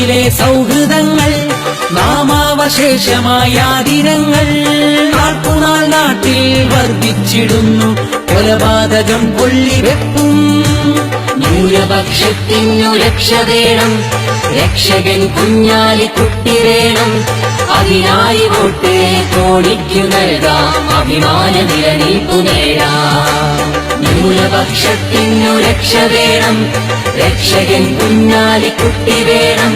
തമ്മിലെ സൗഹൃദങ്ങൾ നാമാവശേഷമായ ദിനങ്ങൾ നാൾക്കുനാൾ നാട്ടിൽ വർദ്ധിച്ചിടുന്നു കൊലപാതകം കൊള്ളിവെപ്പും ന്യൂനപക്ഷത്തിനു രക്ഷ വേണം രക്ഷകൻ കുഞ്ഞാലിക്കുട്ടി വേണം അതിനായി വോട്ട് കോടിക്കു നൽകാം അഭിമാന നിലനിൽപ്പു നേടാം ന്യൂനപക്ഷത്തിനു രക്ഷ വേണം രക്ഷകൻ കുഞ്ഞാലിക്കുട്ടി വേണം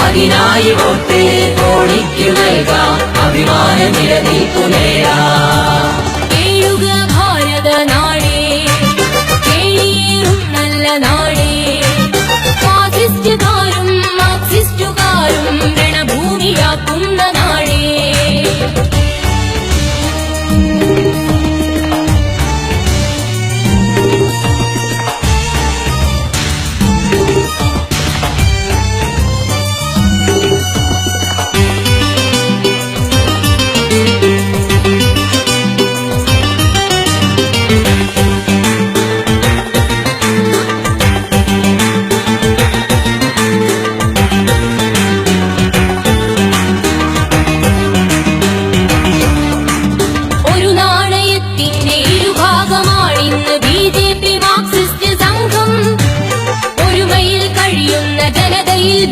അതിനായി വോട്ട് കോടിക്കു നൽകാം അഭിമാന നിലനിൽപ്പു നേടാം കേഴുക ഭാരത നാടേ കേളിയേറും നല്ല നാടേ ഫാസിസ്റ്റുകാരും മാർക്സിസ്റ്റുകാരും രണഭൂമിയാക്കുന്ന നാടേ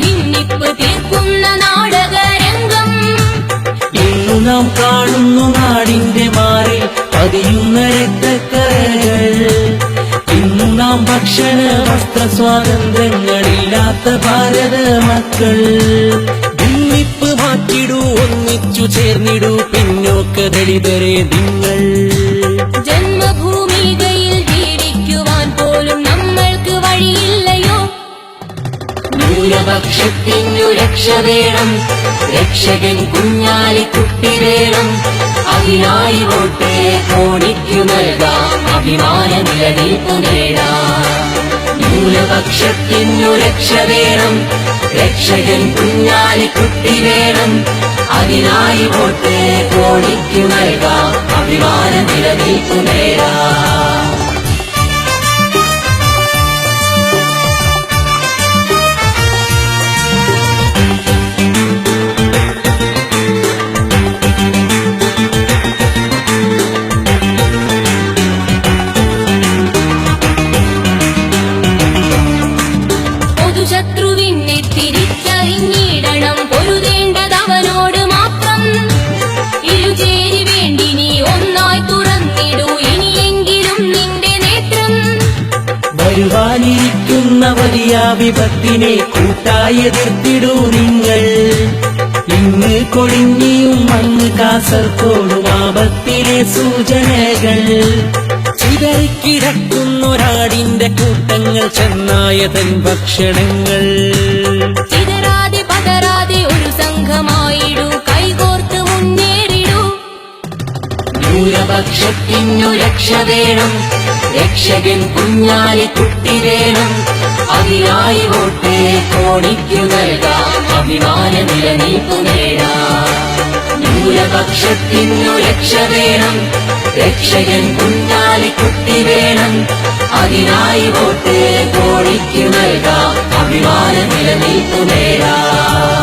ഭിന്നിപ്പ് തീർക്കുന്ന നാടകരംഗം ഇന്നു നാം കാണുന്നു നാടിന്റെ മാറിൽ പതിയുന്ന രക്തക്കറകൾ ഇന്നു നാം ഭക്ഷണ വസ്ത്ര സ്വാതന്ത്ര്യങ്ങളില്ലാത്ത ഭാരത മക്കൾ ഭിന്നിപ്പ് മാറ്റിടൂ ഒന്നിച്ചു ചേർന്നിടൂ പിന്നോക്ക ദളിതരെ നിങ്ങൾ ജന്മഭൂമികയിൽ ജീവിക്കുവാൻ പോലും നമ്മൾക്ക് വഴിയില്ലയോ ന്യൂനപക്ഷത്തിനു രക്ഷ വേണം രക്ഷകൻ കുഞ്ഞാലിക്കുട്ടി വേണം അതിനായി വോട്ട് കോടിക്കു നൽകാം അഭിമാന നിലനിൽപ്പു നേടാം ന്യൂനപക്ഷത്തിനു രക്ഷ വേണം രക്ഷകൻ കുഞ്ഞാലിക്കുട്ടി വേണം അതിനായി വോട്ട് കോടിക്കു നൽകാം അഭിമാന നിലനിൽപ്പു നേടാം ശത്രുവിനെ തിരിച്ചറിഞ്ഞിടണം പൊരുതേണ്ടതവനോട് മാത്രം ഇരുചേരി വേണ്ടി നീ ഒന്നായി തുറന്നിടൂ ഇനിയെങ്കിലും നിന്റെ നേത്രം വരുവാനിരിക്കുന്ന വലിയ വിപത്തിനെ കൂട്ടായി എതിർത്തിടൂ നിങ്ങൾ ഇന്ന് കൊടിഞ്ഞിയും മണ്ണ് കാസർകോടും ആപത്തിലെ സൂചനകൾ ചിതറിക്കിടക്കുന്നൊരാടിന്റെ കൂട്ടങ്ങൾ ചെന്നായതൻ ഭക്ഷണങ്ങൾ ചിതറാതെ പതറാതെ ഒരു സംഘമായിടൂ കൈകോർത്ത് മുന്നേറിടൂ ന്യൂനപക്ഷത്തിനു രക്ഷ വേണം രക്ഷകൻ കുഞ്ഞാലിക്കുട്ടി വേണം അതിനായി വോട്ട് കോടിക്കു നൽകാം അഭിമാന നിലനിൽപ്പു നേടാം ന്യൂനപക്ഷത്തിനു രക്ഷ വേണം രക്ഷകൻ കുഞ്ഞാലിക്കുട്ടി വേണം അതിനായി വോട്ട് കോടിക്കു നൽകാം അഭിമാന നിലനിൽപ്പു നേടാം